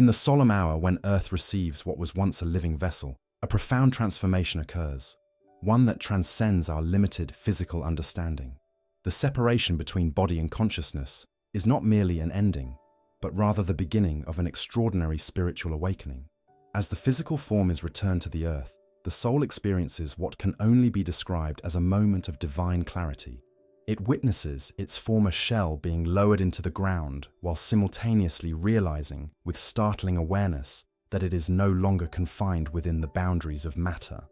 In the solemn hour when Earth receives what was once a living vessel, a profound transformation occurs, one that transcends our limited physical understanding. The separation between body and consciousness is not merely an ending, but rather the beginning of an extraordinary spiritual awakening. As the physical form is returned to the earth, the soul experiences what can only be described as a moment of divine clarity. It witnesses its former shell being lowered into the ground while simultaneously realizing with startling awareness that it is no longer confined within the boundaries of matter.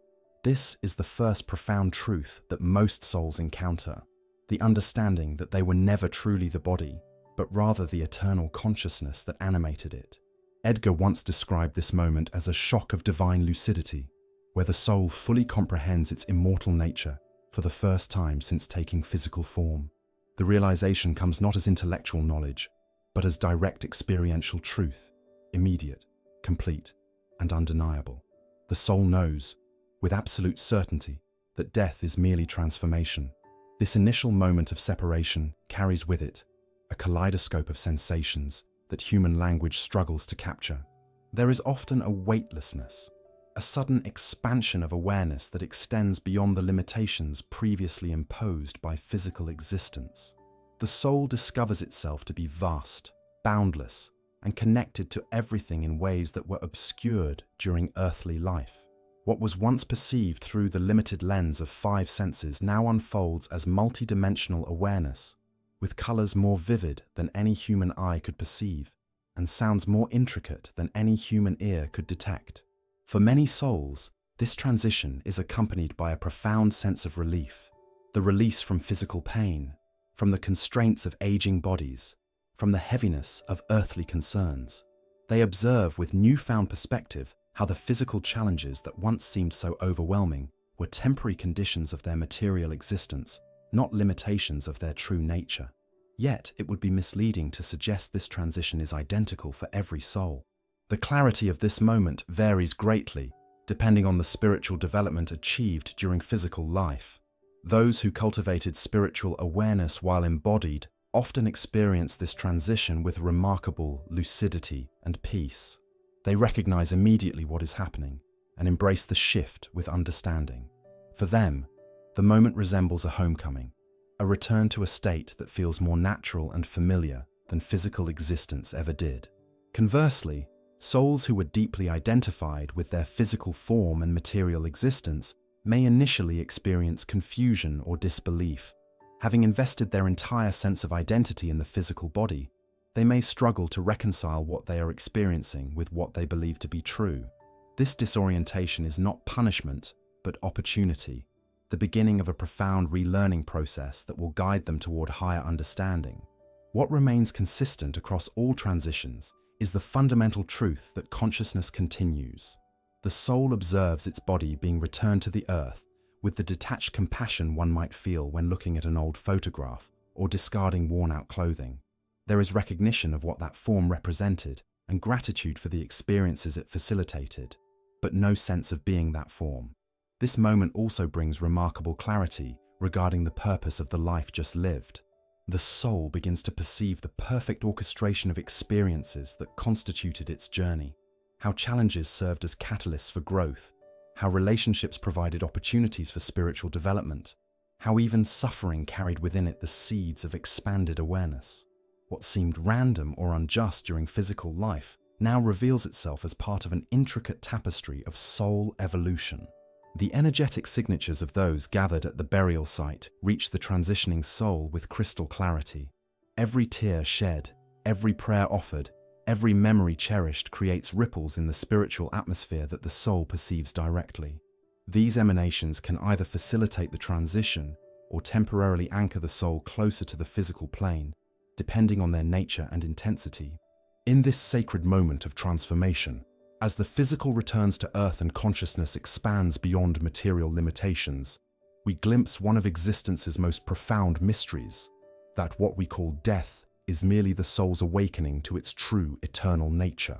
This is the first profound truth that most souls encounter, the understanding that they were never truly the body, but rather the eternal consciousness that animated it. Edgar once described this moment as a shock of divine lucidity, where the soul fully comprehends its immortal nature for the first time since taking physical form. The realization comes not as intellectual knowledge, but as direct experiential truth, immediate, complete, and undeniable. The soul knows, with absolute certainty, that death is merely transformation. This initial moment of separation carries with it a kaleidoscope of sensations that human language struggles to capture. There is often a weightlessness, a sudden expansion of awareness that extends beyond the limitations previously imposed by physical existence. The soul discovers itself to be vast, boundless, and connected to everything in ways that were obscured during earthly life. What was once perceived through the limited lens of 5 senses now unfolds as multidimensional awareness, with colors more vivid than any human eye could perceive, and sounds more intricate than any human ear could detect. For many souls, this transition is accompanied by a profound sense of relief, the release from physical pain, from the constraints of aging bodies, from the heaviness of earthly concerns. They observe with newfound perspective how the physical challenges that once seemed so overwhelming were temporary conditions of their material existence, not limitations of their true nature. Yet, it would be misleading to suggest this transition is identical for every soul. The clarity of this moment varies greatly, depending on the spiritual development achieved during physical life. Those who cultivated spiritual awareness while embodied often experience this transition with remarkable lucidity and peace. They recognize immediately what is happening and embrace the shift with understanding. For them, the moment resembles a homecoming, a return to a state that feels more natural and familiar than physical existence ever did. Conversely, souls who were deeply identified with their physical form and material existence may initially experience confusion or disbelief. Having invested their entire sense of identity in the physical body, they may struggle to reconcile what they are experiencing with what they believe to be true. This disorientation is not punishment, but opportunity, the beginning of a profound relearning process that will guide them toward higher understanding. What remains consistent across all transitions is the fundamental truth that consciousness continues. The soul observes its body being returned to the earth with the detached compassion one might feel when looking at an old photograph or discarding worn-out clothing. There is recognition of what that form represented and gratitude for the experiences it facilitated, but no sense of being that form. This moment also brings remarkable clarity regarding the purpose of the life just lived. The soul begins to perceive the perfect orchestration of experiences that constituted its journey, how challenges served as catalysts for growth, how relationships provided opportunities for spiritual development, how even suffering carried within it the seeds of expanded awareness. What seemed random or unjust during physical life now reveals itself as part of an intricate tapestry of soul evolution. The energetic signatures of those gathered at the burial site reach the transitioning soul with crystal clarity. Every tear shed, every prayer offered, every memory cherished creates ripples in the spiritual atmosphere that the soul perceives directly. These emanations can either facilitate the transition or temporarily anchor the soul closer to the physical plane, depending on their nature and intensity. In this sacred moment of transformation, as the physical returns to earth and consciousness expands beyond material limitations, we glimpse one of existence's most profound mysteries, that what we call death is merely the soul's awakening to its true eternal nature.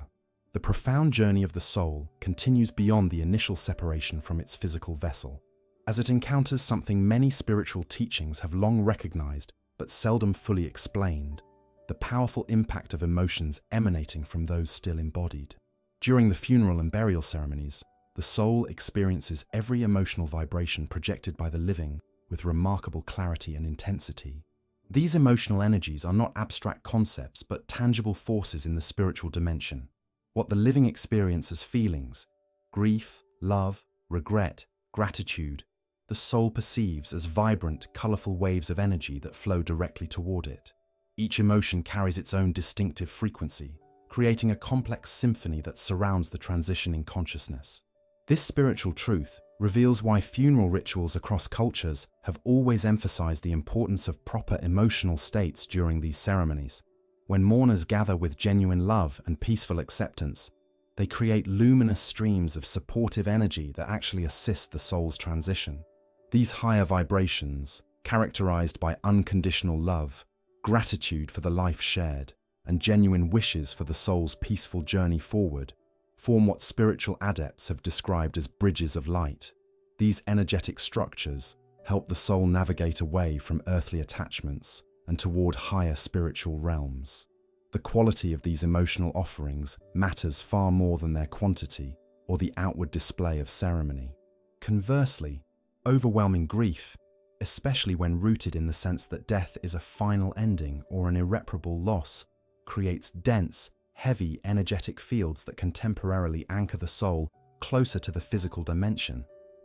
The profound journey of the soul continues beyond the initial separation from its physical vessel, as it encounters something many spiritual teachings have long recognized but seldom fully explained: the powerful impact of emotions emanating from those still embodied. During the funeral and burial ceremonies, the soul experiences every emotional vibration projected by the living with remarkable clarity and intensity. These emotional energies are not abstract concepts, but tangible forces in the spiritual dimension. What the living experience as feelings, grief, love, regret, gratitude, the soul perceives as vibrant, colorful waves of energy that flow directly toward it. Each emotion carries its own distinctive frequency, creating a complex symphony that surrounds the transitioning consciousness. This spiritual truth reveals why funeral rituals across cultures have always emphasized the importance of proper emotional states during these ceremonies. When mourners gather with genuine love and peaceful acceptance, they create luminous streams of supportive energy that actually assist the soul's transition. These higher vibrations, characterized by unconditional love, gratitude for the life shared, and genuine wishes for the soul's peaceful journey forward, form what spiritual adepts have described as bridges of light. These energetic structures help the soul navigate away from earthly attachments and toward higher spiritual realms. The quality of these emotional offerings matters far more than their quantity or the outward display of ceremony. Conversely, overwhelming grief, especially when rooted in the sense that death is a final ending or an irreparable loss, creates dense, heavy energetic fields that can temporarily anchor the soul closer to the physical dimension.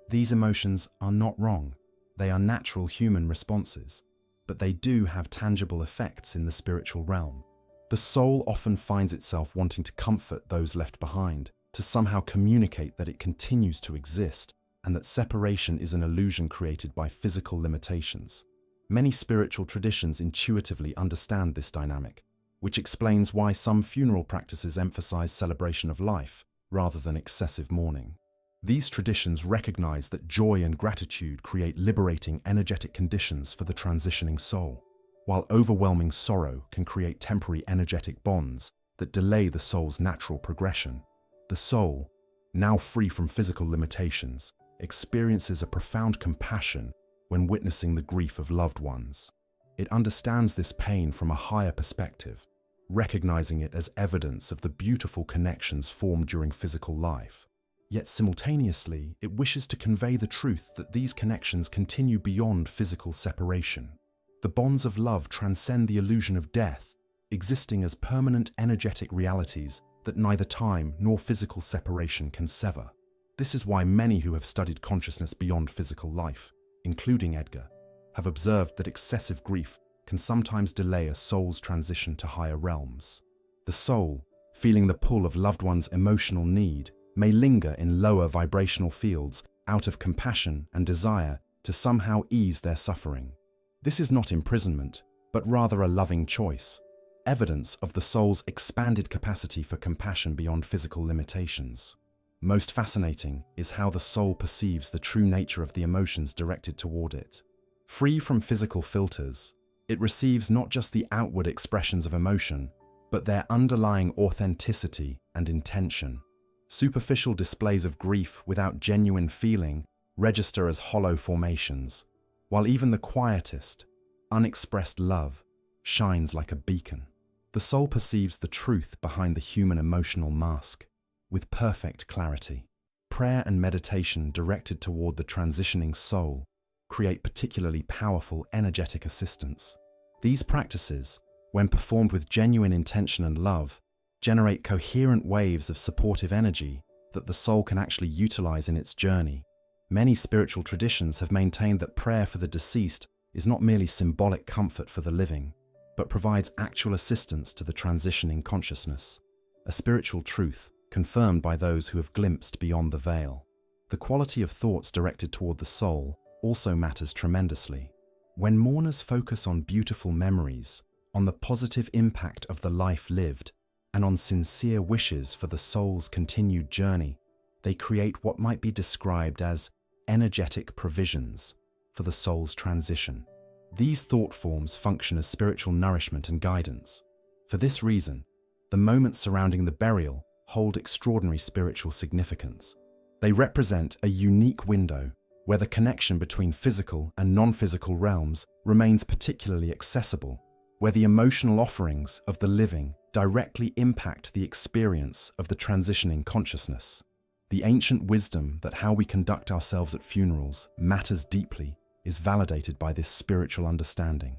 These emotions are not wrong. They are natural human responses, but they do have tangible effects in the spiritual realm. The soul often finds itself wanting to comfort those left behind, to somehow communicate that it continues to exist and that separation is an illusion created by physical limitations. Many spiritual traditions intuitively understand this dynamic, which explains why some funeral practices emphasize celebration of life rather than excessive mourning. These traditions recognize that joy and gratitude create liberating, energetic conditions for the transitioning soul, while overwhelming sorrow can create temporary energetic bonds that delay the soul's natural progression. The soul, now free from physical limitations, experiences a profound compassion when witnessing the grief of loved ones. It understands this pain from a higher perspective, recognizing it as evidence of the beautiful connections formed during physical life. Yet simultaneously, it wishes to convey the truth that these connections continue beyond physical separation. The bonds of love transcend the illusion of death, existing as permanent energetic realities that neither time nor physical separation can sever. This is why many who have studied consciousness beyond physical life, including Edgar, have observed that excessive grief can sometimes delay a soul's transition to higher realms. The soul, feeling the pull of loved one's emotional need, may linger in lower vibrational fields out of compassion and desire to somehow ease their suffering. This is not imprisonment, but rather a loving choice, evidence of the soul's expanded capacity for compassion beyond physical limitations. Most fascinating is how the soul perceives the true nature of the emotions directed toward it. Free from physical filters, it receives not just the outward expressions of emotion, but their underlying authenticity and intention. Superficial displays of grief without genuine feeling register as hollow formations, while even the quietest, unexpressed love shines like a beacon. The soul perceives the truth behind the human emotional mask with perfect clarity. Prayer and meditation directed toward the transitioning soul create particularly powerful energetic assistance. These practices, when performed with genuine intention and love, generate coherent waves of supportive energy that the soul can actually utilize in its journey. Many spiritual traditions have maintained that prayer for the deceased is not merely symbolic comfort for the living, but provides actual assistance to the transitioning consciousness, a spiritual truth confirmed by those who have glimpsed beyond the veil. The quality of thoughts directed toward the soul also matters tremendously. When mourners focus on beautiful memories, on the positive impact of the life lived, and on sincere wishes for the soul's continued journey, they create what might be described as energetic provisions for the soul's transition. These thought forms function as spiritual nourishment and guidance. For this reason, the moments surrounding the burial hold extraordinary spiritual significance. They represent a unique window where the connection between physical and non-physical realms remains particularly accessible, where the emotional offerings of the living directly impact the experience of the transitioning consciousness. The ancient wisdom that how we conduct ourselves at funerals matters deeply is validated by this spiritual understanding.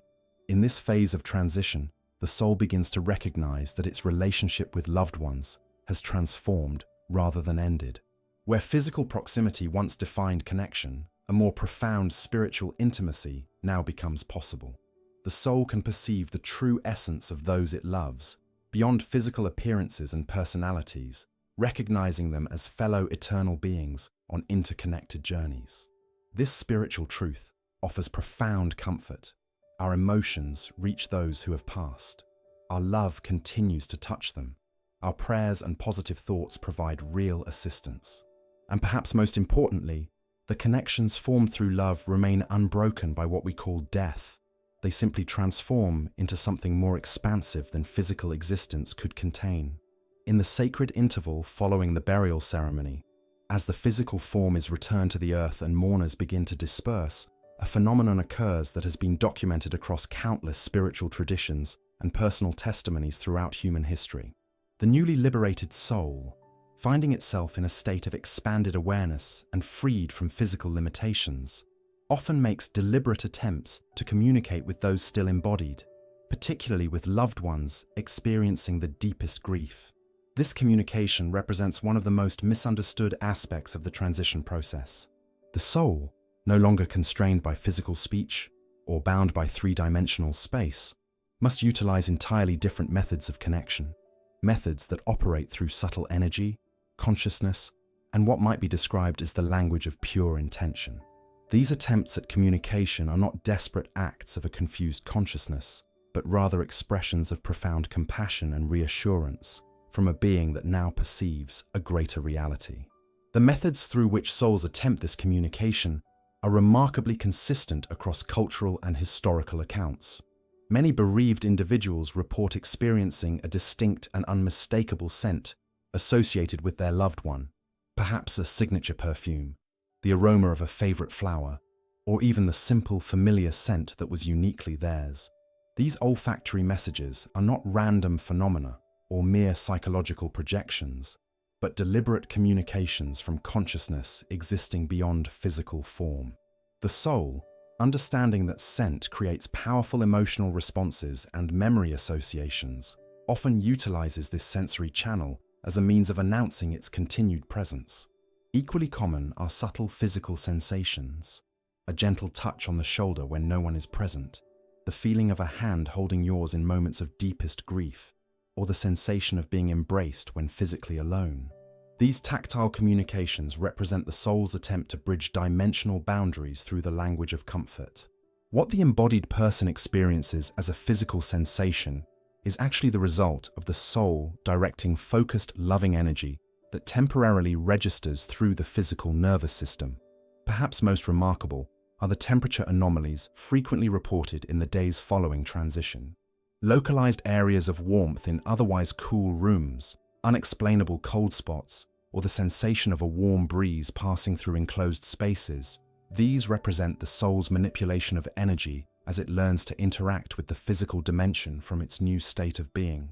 In this phase of transition, the soul begins to recognize that its relationship with loved ones has transformed rather than ended. Where physical proximity once defined connection, a more profound spiritual intimacy now becomes possible. The soul can perceive the true essence of those it loves, beyond physical appearances and personalities, recognizing them as fellow eternal beings on interconnected journeys. This spiritual truth offers profound comfort. Our emotions reach those who have passed. Our love continues to touch them. Our prayers and positive thoughts provide real assistance. And perhaps most importantly, the connections formed through love remain unbroken by what we call death. They simply transform into something more expansive than physical existence could contain. In the sacred interval following the burial ceremony, as the physical form is returned to the earth and mourners begin to disperse, a phenomenon occurs that has been documented across countless spiritual traditions and personal testimonies throughout human history. The newly liberated soul, finding itself in a state of expanded awareness and freed from physical limitations, often makes deliberate attempts to communicate with those still embodied, particularly with loved ones experiencing the deepest grief. This communication represents one of the most misunderstood aspects of the transition process. The soul, no longer constrained by physical speech or bound by three-dimensional space, must utilize entirely different methods of connection, methods that operate through subtle energy, consciousness, and what might be described as the language of pure intention. These attempts at communication are not desperate acts of a confused consciousness, but rather expressions of profound compassion and reassurance from a being that now perceives a greater reality. The methods through which souls attempt this communication are remarkably consistent across cultural and historical accounts. Many bereaved individuals report experiencing a distinct and unmistakable scent associated with their loved one, perhaps a signature perfume, the aroma of a favorite flower, or even the simple familiar scent that was uniquely theirs. These olfactory messages are not random phenomena or mere psychological projections, but deliberate communications from consciousness existing beyond physical form. The soul, understanding that scent creates powerful emotional responses and memory associations, often utilizes this sensory channel as a means of announcing its continued presence. Equally common are subtle physical sensations, a gentle touch on the shoulder when no one is present, the feeling of a hand holding yours in moments of deepest grief, or the sensation of being embraced when physically alone. These tactile communications represent the soul's attempt to bridge dimensional boundaries through the language of comfort. What the embodied person experiences as a physical sensation is actually the result of the soul directing focused, loving energy that temporarily registers through the physical nervous system. Perhaps most remarkable are the temperature anomalies frequently reported in the days following transition. Localized areas of warmth in otherwise cool rooms, unexplainable cold spots, or the sensation of a warm breeze passing through enclosed spaces, these represent the soul's manipulation of energy as it learns to interact with the physical dimension from its new state of being.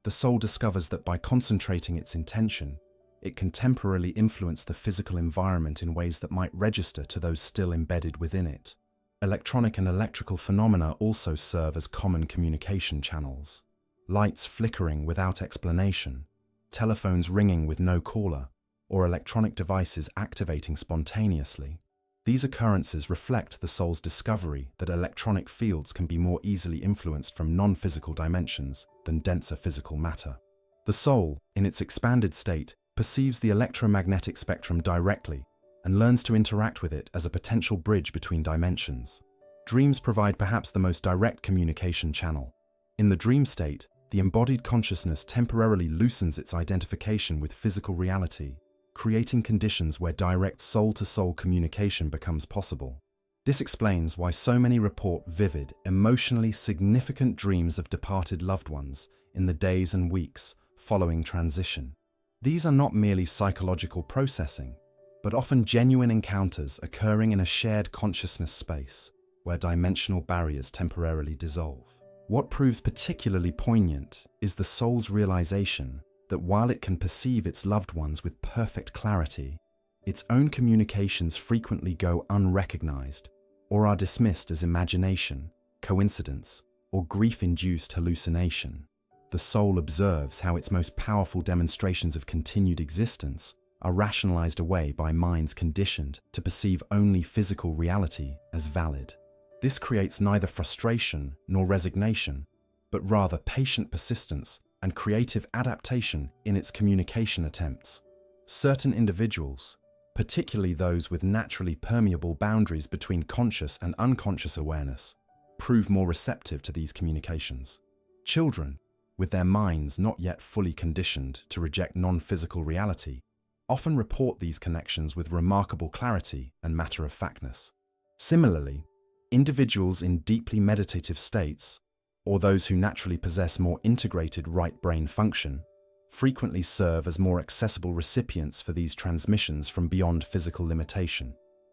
The soul discovers that by concentrating its intention, it can temporarily influence the physical environment in ways that might register to those still embedded within it. Electronic and electrical phenomena also serve as common communication channels. Lights flickering without explanation, telephones ringing with no caller, or electronic devices activating spontaneously. These occurrences reflect the soul's discovery that electronic fields can be more easily influenced from non-physical dimensions than denser physical matter. The soul, in its expanded state, perceives the electromagnetic spectrum directly and learns to interact with it as a potential bridge between dimensions. Dreams provide perhaps the most direct communication channel. In the dream state, the embodied consciousness temporarily loosens its identification with physical reality, creating conditions where direct soul-to-soul communication becomes possible. This explains why so many report vivid, emotionally significant dreams of departed loved ones in the days and weeks following transition. These are not merely psychological processing, but often genuine encounters occurring in a shared consciousness space where dimensional barriers temporarily dissolve. What proves particularly poignant is the soul's realization that while it can perceive its loved ones with perfect clarity, its own communications frequently go unrecognized or are dismissed as imagination, coincidence, or grief-induced hallucination. The soul observes how its most powerful demonstrations of continued existence are rationalized away by minds conditioned to perceive only physical reality as valid. This creates neither frustration nor resignation, but rather patient persistence and creative adaptation in its communication attempts. Certain individuals, particularly those with naturally permeable boundaries between conscious and unconscious awareness, prove more receptive to these communications. Children, with their minds not yet fully conditioned to reject non-physical reality, often report these connections with remarkable clarity and matter-of-factness. Similarly, individuals in deeply meditative states, or those who naturally possess more integrated right brain function, frequently serve as more accessible recipients for these transmissions from beyond physical limitation.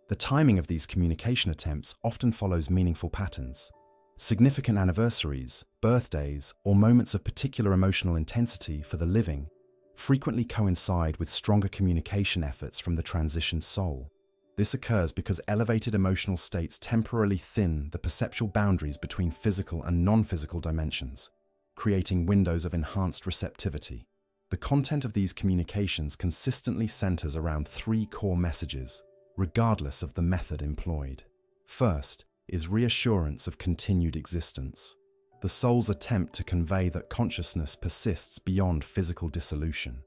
The timing of these communication attempts often follows meaningful patterns. Significant anniversaries, birthdays, or moments of particular emotional intensity for the living frequently coincide with stronger communication efforts from the transitioned soul. This occurs because elevated emotional states temporarily thin the perceptual boundaries between physical and non-physical dimensions, creating windows of enhanced receptivity. The content of these communications consistently centers around three core messages, regardless of the method employed. First is reassurance of continued existence. The soul's attempt to convey that consciousness persists beyond physical dissolution.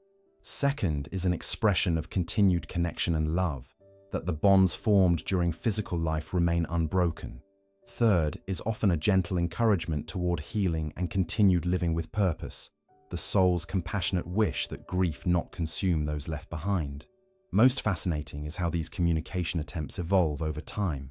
Second is an expression of continued connection and love, that the bonds formed during physical life remain unbroken. Third is often a gentle encouragement toward healing and continued living with purpose, the soul's compassionate wish that grief not consume those left behind. Most fascinating is how these communication attempts evolve over time.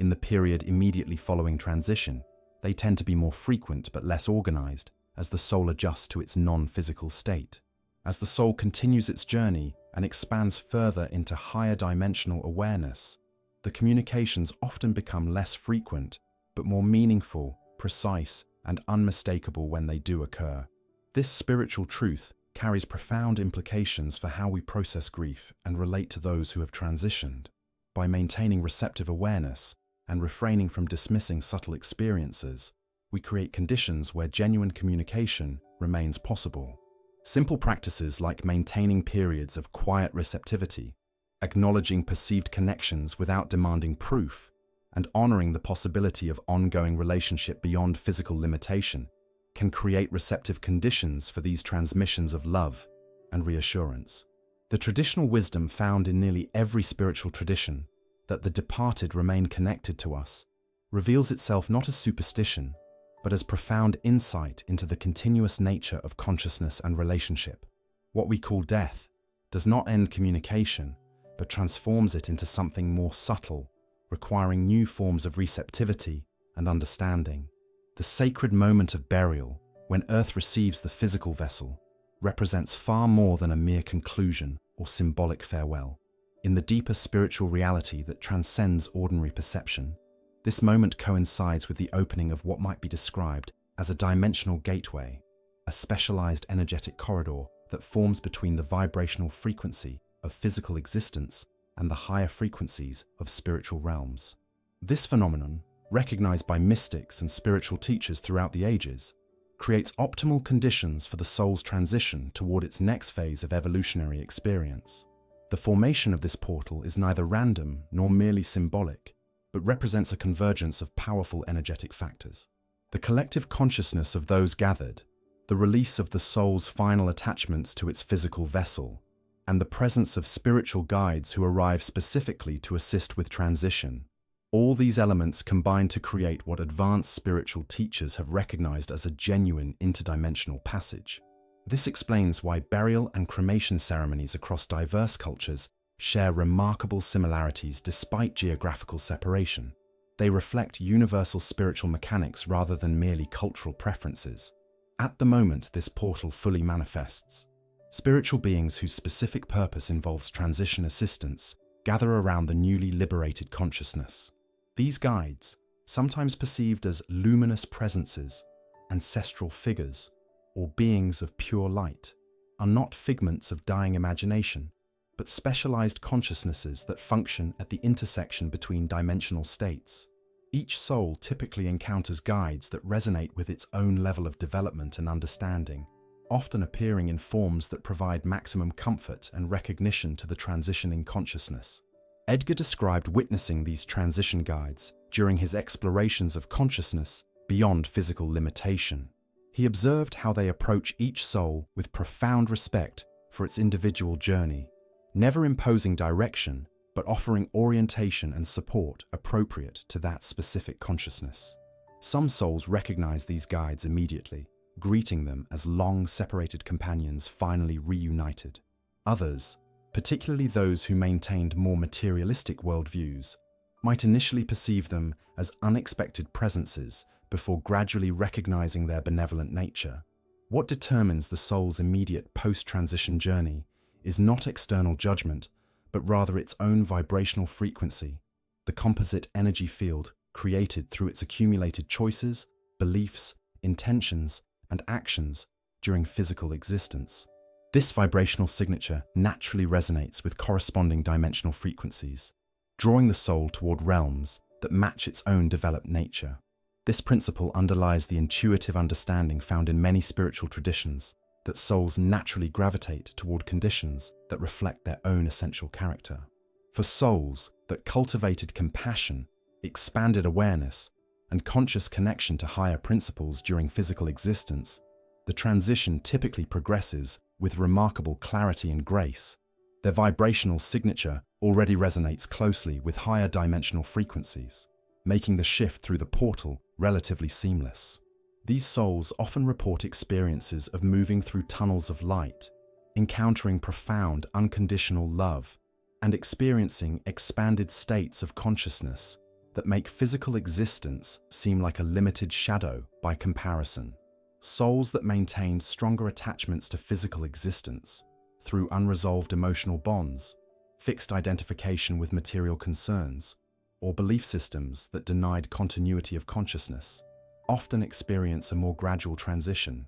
In the period immediately following transition, they tend to be more frequent but less organized as the soul adjusts to its non-physical state. As the soul continues its journey and expands further into higher dimensional awareness, the communications often become less frequent, but more meaningful, precise, and unmistakable when they do occur. This spiritual truth carries profound implications for how we process grief and relate to those who have transitioned. By maintaining receptive awareness and refraining from dismissing subtle experiences, we create conditions where genuine communication remains possible. Simple practices like maintaining periods of quiet receptivity, acknowledging perceived connections without demanding proof, and honoring the possibility of ongoing relationship beyond physical limitation can create receptive conditions for these transmissions of love and reassurance. The traditional wisdom found in nearly every spiritual tradition, that the departed remain connected to us, reveals itself not as superstition, but as profound insight into the continuous nature of consciousness and relationship. What we call death does not end communication, but transforms it into something more subtle, requiring new forms of receptivity and understanding. The sacred moment of burial, when Earth receives the physical vessel, represents far more than a mere conclusion or symbolic farewell. In the deeper spiritual reality that transcends ordinary perception, this moment coincides with the opening of what might be described as a dimensional gateway, a specialized energetic corridor that forms between the vibrational frequency of physical existence and the higher frequencies of spiritual realms. This phenomenon, recognized by mystics and spiritual teachers throughout the ages, creates optimal conditions for the soul's transition toward its next phase of evolutionary experience. The formation of this portal is neither random nor merely symbolic, but represents a convergence of powerful energetic factors. The collective consciousness of those gathered, the release of the soul's final attachments to its physical vessel, and the presence of spiritual guides who arrive specifically to assist with transition, all these elements combine to create what advanced spiritual teachers have recognized as a genuine interdimensional passage. This explains why burial and cremation ceremonies across diverse cultures share remarkable similarities despite geographical separation. They reflect universal spiritual mechanics rather than merely cultural preferences. At the moment this portal fully manifests, spiritual beings whose specific purpose involves transition assistance gather around the newly liberated consciousness. These guides, sometimes perceived as luminous presences, ancestral figures, or beings of pure light, are not figments of dying imagination, but specialized consciousnesses that function at the intersection between dimensional states. Each soul typically encounters guides that resonate with its own level of development and understanding, often appearing in forms that provide maximum comfort and recognition to the transitioning consciousness. Edgar described witnessing these transition guides during his explorations of consciousness beyond physical limitation. He observed how they approach each soul with profound respect for its individual journey, never imposing direction, but offering orientation and support appropriate to that specific consciousness. Some souls recognize these guides immediately, greeting them as long-separated companions finally reunited. Others, particularly those who maintained more materialistic worldviews, might initially perceive them as unexpected presences before gradually recognizing their benevolent nature. What determines the soul's immediate post-transition journey is not external judgment, but rather its own vibrational frequency, the composite energy field created through its accumulated choices, beliefs, intentions, and actions during physical existence. This vibrational signature naturally resonates with corresponding dimensional frequencies, drawing the soul toward realms that match its own developed nature. This principle underlies the intuitive understanding found in many spiritual traditions that souls naturally gravitate toward conditions that reflect their own essential character. For souls that cultivated compassion, expanded awareness, and conscious connection to higher principles during physical existence, the transition typically progresses with remarkable clarity and grace. Their vibrational signature already resonates closely with higher dimensional frequencies, making the shift through the portal relatively seamless. These souls often report experiences of moving through tunnels of light, encountering profound unconditional love, and experiencing expanded states of consciousness that make physical existence seem like a limited shadow by comparison. Souls that maintained stronger attachments to physical existence through unresolved emotional bonds, fixed identification with material concerns, or belief systems that denied continuity of consciousness, often experience a more gradual transition.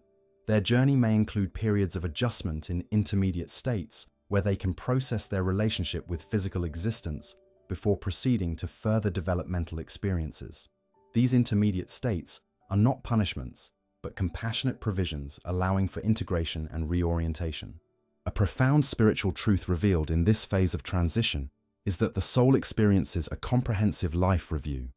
Their journey may include periods of adjustment in intermediate states where they can process their relationship with physical existence before proceeding to further developmental experiences. These intermediate states are not punishments, but compassionate provisions allowing for integration and reorientation. A profound spiritual truth revealed in this phase of transition is that the soul experiences a comprehensive life review,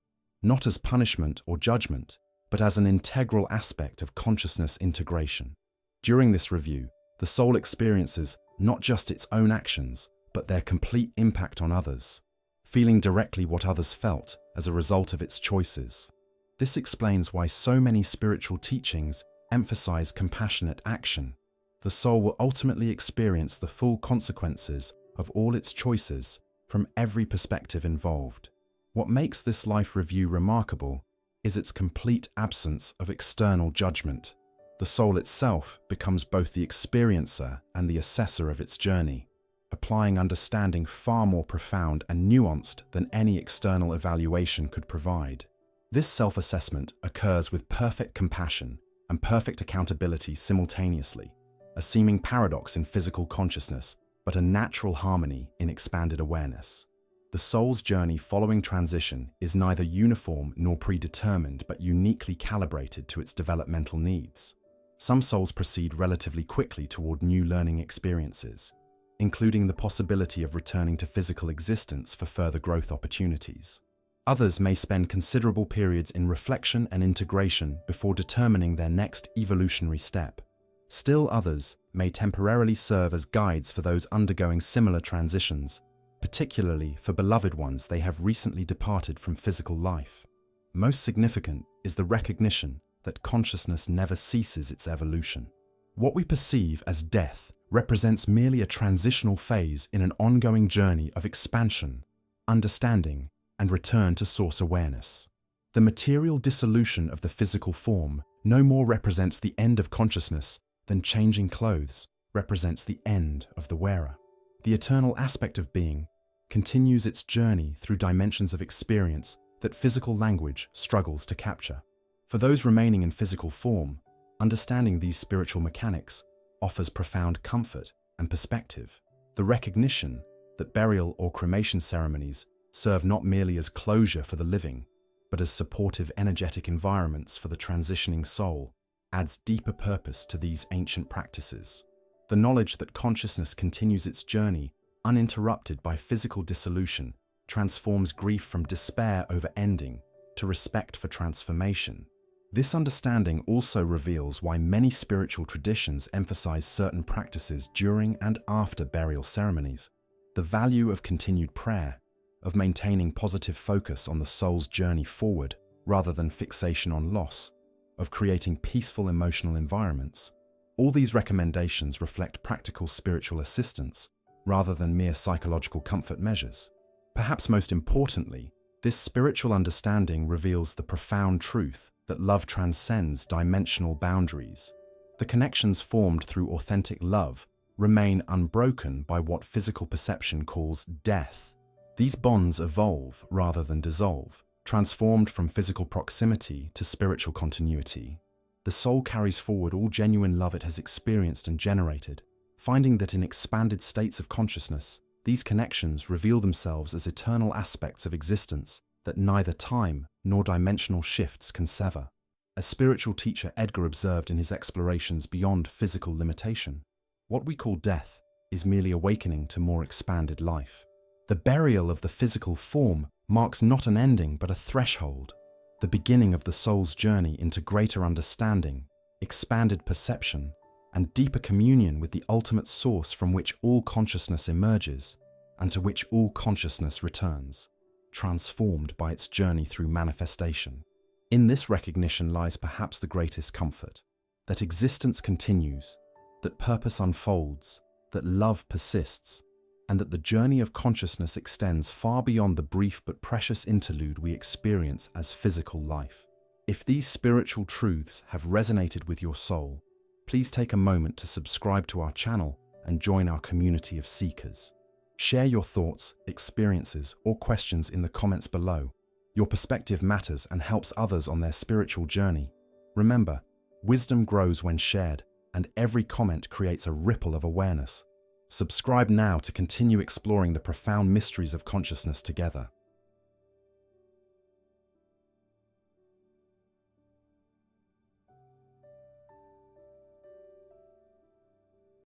not as punishment or judgment, but as an integral aspect of consciousness integration. During this review, the soul experiences not just its own actions, but their complete impact on others, feeling directly what others felt as a result of its choices. This explains why so many spiritual teachings emphasize compassionate action. The soul will ultimately experience the full consequences of all its choices from every perspective involved. What makes this life review remarkable is its complete absence of external judgment. The soul itself becomes both the experiencer and the assessor of its journey, applying understanding far more profound and nuanced than any external evaluation could provide. This self-assessment occurs with perfect compassion and perfect accountability simultaneously, a seeming paradox in physical consciousness, but a natural harmony in expanded awareness. The soul's journey following transition is neither uniform nor predetermined, but uniquely calibrated to its developmental needs. Some souls proceed relatively quickly toward new learning experiences, including the possibility of returning to physical existence for further growth opportunities. Others may spend considerable periods in reflection and integration before determining their next evolutionary step. Still others may temporarily serve as guides for those undergoing similar transitions, particularly for beloved ones they have recently departed from physical life. Most significant is the recognition that consciousness never ceases its evolution. What we perceive as death represents merely a transitional phase in an ongoing journey of expansion, understanding, and return to source awareness. The material dissolution of the physical form no more represents the end of consciousness than changing clothes represents the end of the wearer. The eternal aspect of being continues its journey through dimensions of experience that physical language struggles to capture. For those remaining in physical form, understanding these spiritual mechanics offers profound comfort and perspective. The recognition that burial or cremation ceremonies serve not merely as closure for the living, but as supportive energetic environments for the transitioning soul, adds deeper purpose to these ancient practices. The knowledge that consciousness continues its journey uninterrupted by physical dissolution transforms grief from despair over ending to respect for transformation. This understanding also reveals why many spiritual traditions emphasize certain practices during and after burial ceremonies. The value of continued prayer, of maintaining positive focus on the soul's journey forward rather than fixation on loss, of creating peaceful emotional environments. All these recommendations reflect practical spiritual assistance rather than mere psychological comfort measures. Perhaps most importantly, this spiritual understanding reveals the profound truth that love transcends dimensional boundaries. The connections formed through authentic love remain unbroken by what physical perception calls death. These bonds evolve rather than dissolve, transformed from physical proximity to spiritual continuity. The soul carries forward all genuine love it has experienced and generated, finding that in expanded states of consciousness, these connections reveal themselves as eternal aspects of existence that neither time nor dimensional shifts can sever. As spiritual teacher Edgar observed in his explorations beyond physical limitation, what we call death is merely awakening to more expanded life. The burial of the physical form marks not an ending but a threshold, the beginning of the soul's journey into greater understanding, expanded perception, and deeper communion with the ultimate source from which all consciousness emerges and to which all consciousness returns, transformed by its journey through manifestation. In this recognition lies perhaps the greatest comfort, that existence continues, that purpose unfolds, that love persists, and that the journey of consciousness extends far beyond the brief but precious interlude we experience as physical life. If these spiritual truths have resonated with your soul, please take a moment to subscribe to our channel and join our community of seekers. Share your thoughts, experiences, or questions in the comments below. Your perspective matters and helps others on their spiritual journey. Remember, wisdom grows when shared, and every comment creates a ripple of awareness. Subscribe now to continue exploring the profound mysteries of consciousness together.